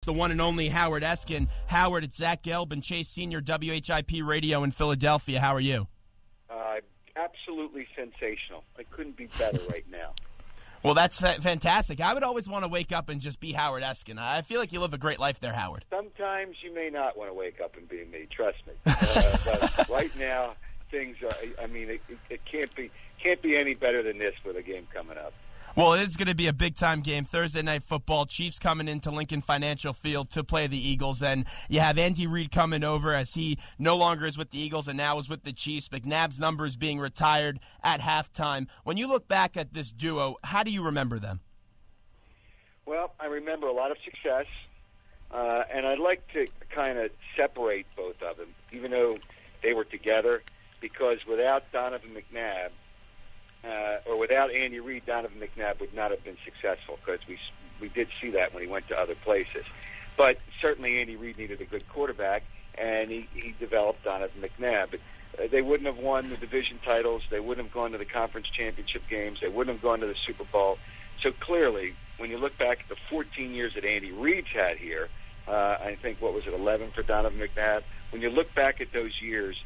The one and only Howard Eskin. Howard, it's Zach Gelb and Chase Senior, WHIP Radio in Philadelphia. How are you? Absolutely sensational. I couldn't be better right now. Well, that's fantastic. I would always want to wake up and just be Howard Eskin. I feel like you live a great life there, Howard. Sometimes you may not want to wake up and be me, trust me. But right now, things are, it can't be any better than this with a game coming up. Well, it's going to be a big-time game, Thursday Night Football. Chiefs coming into Lincoln Financial Field to play the Eagles, and you have Andy Reid coming over as he no longer is with the Eagles and now is with the Chiefs. McNabb's number is being retired at halftime. When you look back at this duo, how do you remember them? Well, I remember a lot of success, and I'd like to kind of separate both of them, even though they were together, because without Donovan McNabb, or without Andy Reid, Donovan McNabb would not have been successful, because we did see that when he went to other places. But certainly Andy Reid needed a good quarterback, and he developed Donovan McNabb. But they wouldn't have won the division titles. They wouldn't have gone to the conference championship games. They wouldn't have gone to the Super Bowl. So clearly, when you look back at the 14 years that Andy Reid's had here, I think, 11 for Donovan McNabb? When you look back at those years,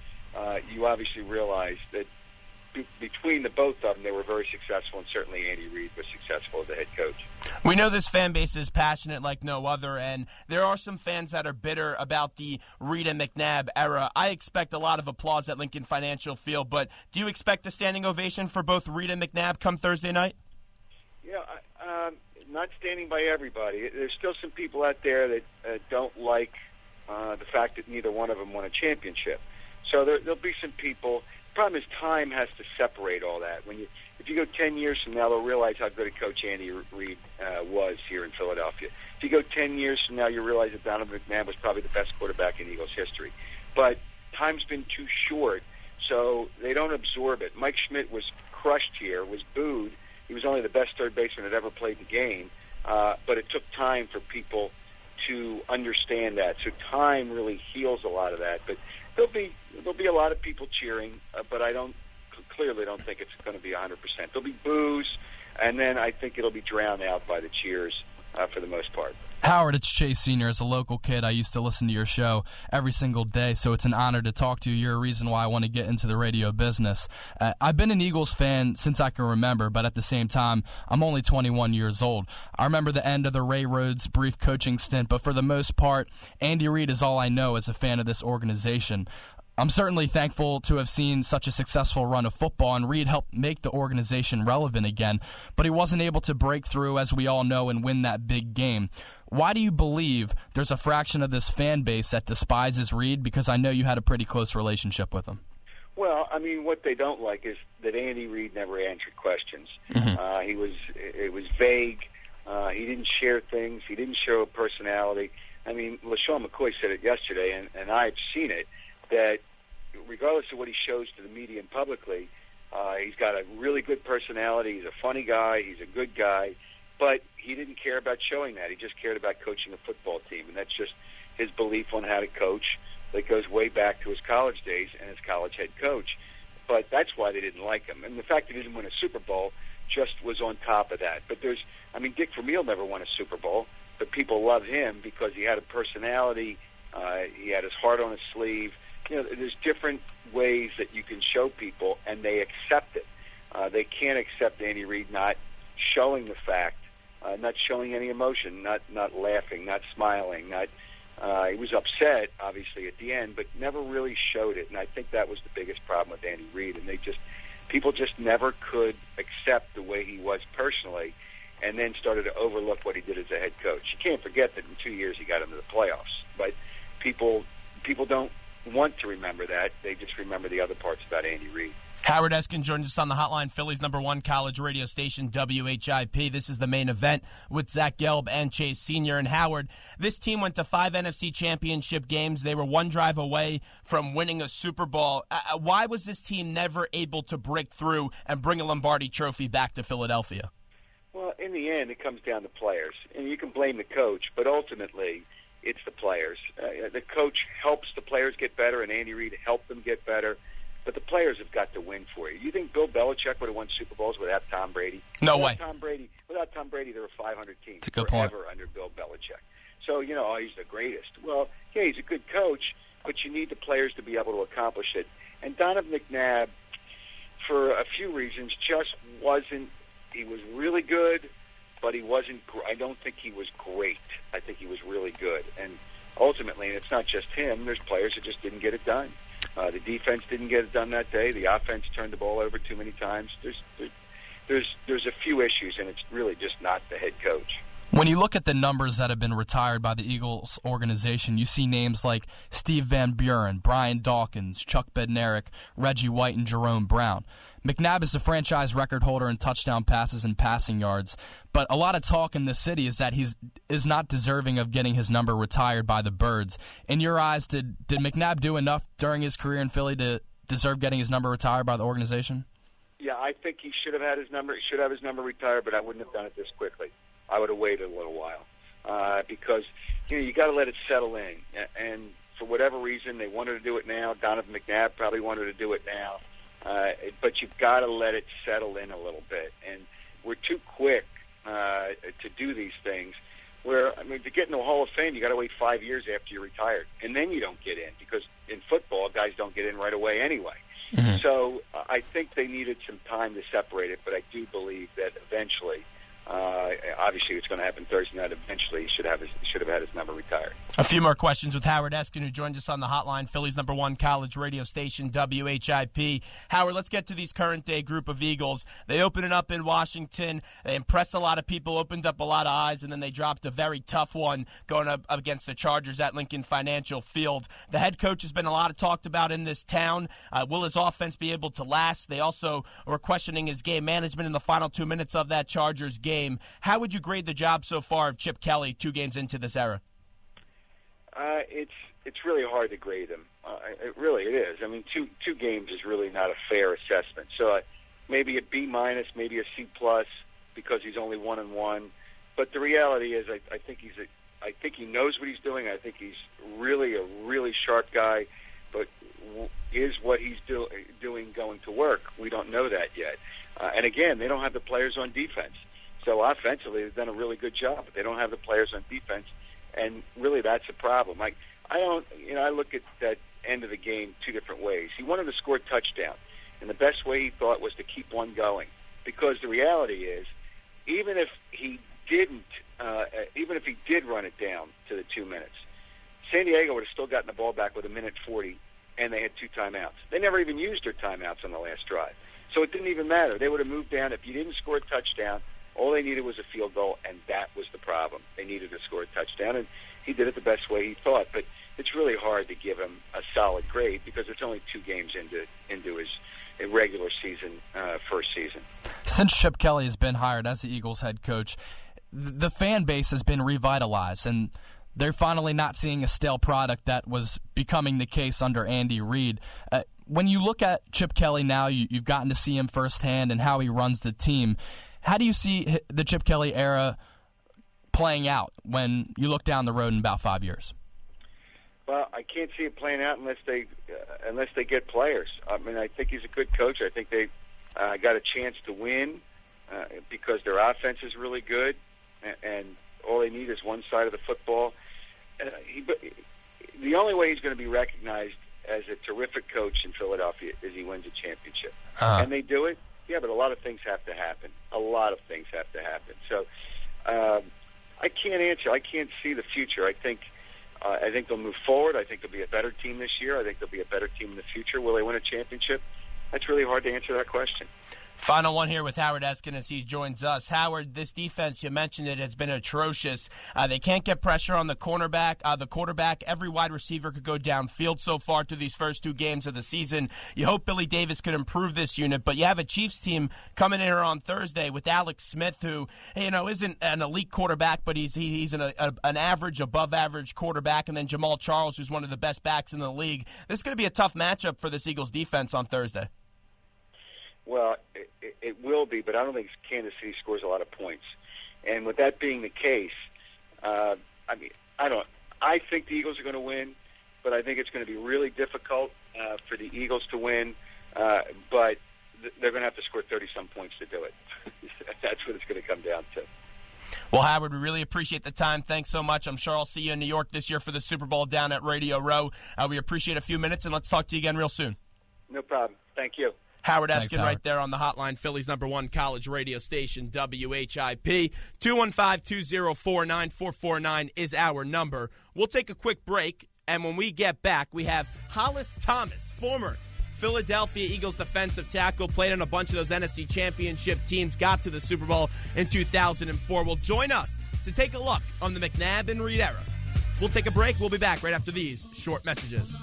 you obviously realize that between the both of them, they were very successful, and certainly Andy Reid was successful as a head coach. We know this fan base is passionate like no other, and there are some fans that are bitter about the Reid and McNabb era. I expect a lot of applause at Lincoln Financial Field, but do you expect a standing ovation for both Reid and McNabb come Thursday night? Yeah, not standing by everybody. There's still some people out there that don't like the fact that neither one of them won a championship. So there'll be some people. The problem is time has to separate all that. If you go 10 years from now, they'll realize how good a coach Andy Reid was here in Philadelphia. If you go 10 years from now, you realize that Donovan McNabb was probably the best quarterback in Eagles history. But time's been too short, so they don't absorb it. Mike Schmidt was crushed here, was booed. He was only the best third baseman that ever played the game, but it took time for people to understand that. So time really heals a lot of that. But there'll be a lot of people cheering, but I clearly don't think it's going to be 100%. There'll be boos, and then I think it'll be drowned out by the cheers for the most part. Howard, it's Chase Senior. As a local kid, I used to listen to your show every single day, so it's an honor to talk to you. You're a reason why I want to get into the radio business. I've been an Eagles fan since I can remember, but at the same time, I'm only 21 years old. I remember the end of the Ray Rhodes brief coaching stint, but for the most part, Andy Reid is all I know as a fan of this organization. I'm certainly thankful to have seen such a successful run of football, and Reid helped make the organization relevant again, but he wasn't able to break through, as we all know, and win that big game. Why do you believe there's a fraction of this fan base that despises Reid? Because I know you had a pretty close relationship with him. Well, what they don't like is that Andy Reid never answered questions. Mm-hmm. It was vague. He didn't share things. He didn't show personality. LaShawn McCoy said it yesterday, and I've seen it, that regardless of what he shows to the media and publicly, he's got a really good personality. He's a funny guy. He's a good guy. But he didn't care about showing that. He just cared about coaching a football team, and that's just his belief on how to coach that goes way back to his college days and his college head coach. But that's why they didn't like him. And the fact that he didn't win a Super Bowl just was on top of that. But Dick Vermeil never won a Super Bowl, but people love him because he had a personality. He had his heart on his sleeve. There's different ways that you can show people, and they accept it. They can't accept Andy Reid not showing the fact, not showing any emotion, not laughing, not smiling. He was upset, obviously, at the end, but never really showed it. And I think that was the biggest problem with Andy Reid. And people just never could accept the way he was personally, and then started to overlook what he did as a head coach. You can't forget that in 2 years he got into the playoffs, but people don't want to remember that. They just remember the other parts about Andy Reid. Howard Eskin joins us on the hotline, Philly's #1 college radio station, WHIP. This is the main event with Zach Gelb and Chase Senior. And Howard, this team went to 5 NFC championship games. They were one drive away from winning a Super Bowl. Why was this team never able to break through and bring a Lombardi trophy back to Philadelphia? Well, in the end, it comes down to players. And you can blame the coach, but ultimately it's the players. The coach helps the players get better, and Andy Reid helped them get better. But the players have got to win for you. You think Bill Belichick would have won Super Bowls without Tom Brady? No way. Without Tom Brady, there were 500 teams It's a good forever point. under Bill Belichick. So, he's the greatest. Well, yeah, he's a good coach, but you need the players to be able to accomplish it. And Donovan McNabb, for a few reasons, just wasn't. He was really good, but he wasn't. I don't think he was great. I think he was really good. And ultimately, and it's not just him. There's players that just didn't get it done. The defense didn't get it done that day. The offense turned the ball over too many times. There's a few issues, and it's really just not the head coach. When you look at the numbers that have been retired by the Eagles organization, you see names like Steve Van Buren, Brian Dawkins, Chuck Bednarik, Reggie White, and Jerome Brown. McNabb is the franchise record holder in touchdown passes and passing yards, but a lot of talk in the city is that he is not deserving of getting his number retired by the Birds. In your eyes, did McNabb do enough during his career in Philly to deserve getting his number retired by the organization? Yeah, I think he should have had his number. He should have his number retired, but I wouldn't have done it this quickly. I would have waited a little while because you got to let it settle in. And for whatever reason, they wanted to do it now. Donovan McNabb probably wanted to do it now, but you've got to let it settle in a little bit. And we're too quick to do these things. To get in the Hall of Fame, you got to wait 5 years after you're retired, and then you don't get in because in football, guys don't get in right away anyway. Mm-hmm. So I think they needed some time to separate it, but I do believe that eventually. Obviously, it's going to happen Thursday night. Eventually, he should have had his number retired. A few more questions with Howard Eskin, who joined us on the hotline, Philly's #1 college radio station, WHIP. Howard, let's get to these current-day group of Eagles. They opened it up in Washington. They impressed a lot of people, opened up a lot of eyes, and then they dropped a very tough one going up against the Chargers at Lincoln Financial Field. The head coach has been a lot talked about in this town. Will his offense be able to last? They also were questioning his game management in the final 2 minutes of that Chargers game. How would you grade the job so far of Chip Kelly 2 games into this era? It's really hard to grade him. It is. I mean, two games is really not a fair assessment. So maybe a B-, maybe a C+, because he's only 1-1. But the reality is, I think he knows what he's doing. I think he's really a really sharp guy. But is what he's doing going to work? We don't know that yet. And again, they don't have the players on defense. So offensively, they've done a really good job, but they don't have the players on defense, and really that's a problem. I look at that end of the game 2 different ways. He wanted to score a touchdown, and the best way he thought was to keep one going, because the reality is, even if he did run it down to the 2 minutes, San Diego would have still gotten the ball back with 1:40, and they had 2 timeouts. They never even used their timeouts on the last drive, so it didn't even matter. They would have moved down. If you didn't score a touchdown, all they needed was a field goal, and that was the problem. They needed to score a touchdown, and he did it the best way he thought. But it's really hard to give him a solid grade because it's only 2 games into his regular season, first season. Since Chip Kelly has been hired as the Eagles head coach, the fan base has been revitalized, and they're finally not seeing a stale product that was becoming the case under Andy Reid. When you look at Chip Kelly now, you've gotten to see him firsthand and how he runs the team. How do you see the Chip Kelly era playing out when you look down the road in about 5 years? Well, I can't see it playing out unless they get players. I mean, I think he's a good coach. I think they got a chance to win because their offense is really good, and all they need is one side of the football. The only way he's going to be recognized as a terrific coach in Philadelphia is he wins a championship. And they do it? Yeah, but a lot of things have to happen. So I can't answer. I can't see the future. I think they'll move forward. I think they'll be a better team this year. I think they'll be a better team in the future. Will they win a championship? That's really hard to answer that question. Final one here with Howard Eskin as he joins us. Howard, this defense, you mentioned it, has been atrocious. They can't get pressure on the quarterback. Every wide receiver could go downfield so far through these first 2 games of the season. You hope Billy Davis could improve this unit, but you have a Chiefs team coming in here on Thursday with Alex Smith, who isn't an elite quarterback, but he's an average, above average quarterback, and then Jamal Charles, who's one of the best backs in the league. This is going to be a tough matchup for this Eagles defense on Thursday. Well, it will be, but I don't think Kansas City scores a lot of points. And with that being the case, I think the Eagles are going to win, but I think it's going to be really difficult for the Eagles to win. But they're going to have to score 30-some points to do it. That's what it's going to come down to. Well, Howard, we really appreciate the time. Thanks so much. I'm sure I'll see you in New York this year for the Super Bowl down at Radio Row. We appreciate a few minutes, and let's talk to you again real soon. No problem. Thank you. Howard Eskin right there on the hotline, Philly's #1 college radio station, WHIP. 215-204-9449 is our number. We'll take a quick break, and when we get back, we have Hollis Thomas, former Philadelphia Eagles defensive tackle, played on a bunch of those NFC Championship teams, got to the Super Bowl in 2004. Will join us to take a look on the McNabb and Reed era. We'll take a break. We'll be back right after these short messages.